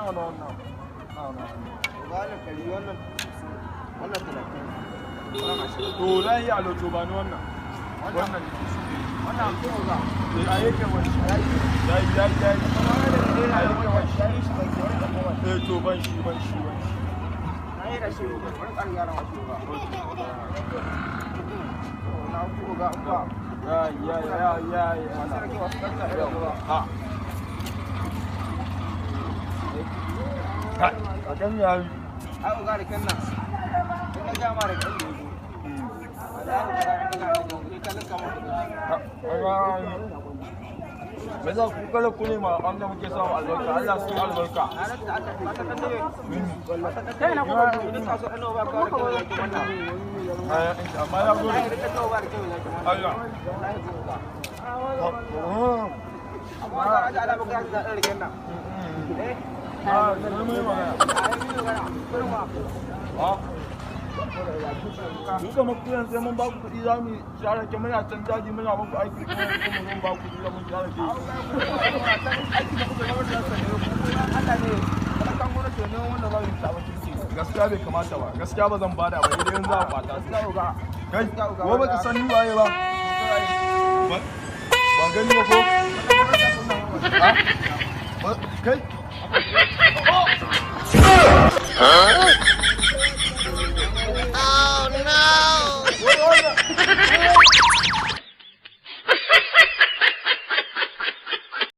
mana wannan. Wannan kari wannan 30. To na yi aloto ba ni wannan. Wannan wannan ko ga. A yake wani. Yayi. To ban shi. Na yi da shi wani ƙarfi yaran wasu ba. Na ko ga ba. Ya. Ha. A kan yayi. Ai uga da kan nan. Ina ga mara kan ne. Me za ku kala ku ne ma an da muke samu albarka Allah su albarka. Amma ya zo Allah. Duka makuyan sai mun ba ku kuɗi za mu share ke muna can daji muna muku aiki kuma mun ba ku kuɗi da mun share ke. Gaskiya bai kamata ba, gaskiya ba zan bada ba idan za a kwata su. Kai, ko baka san ni waye ba? Ba gani ba ko? Kai?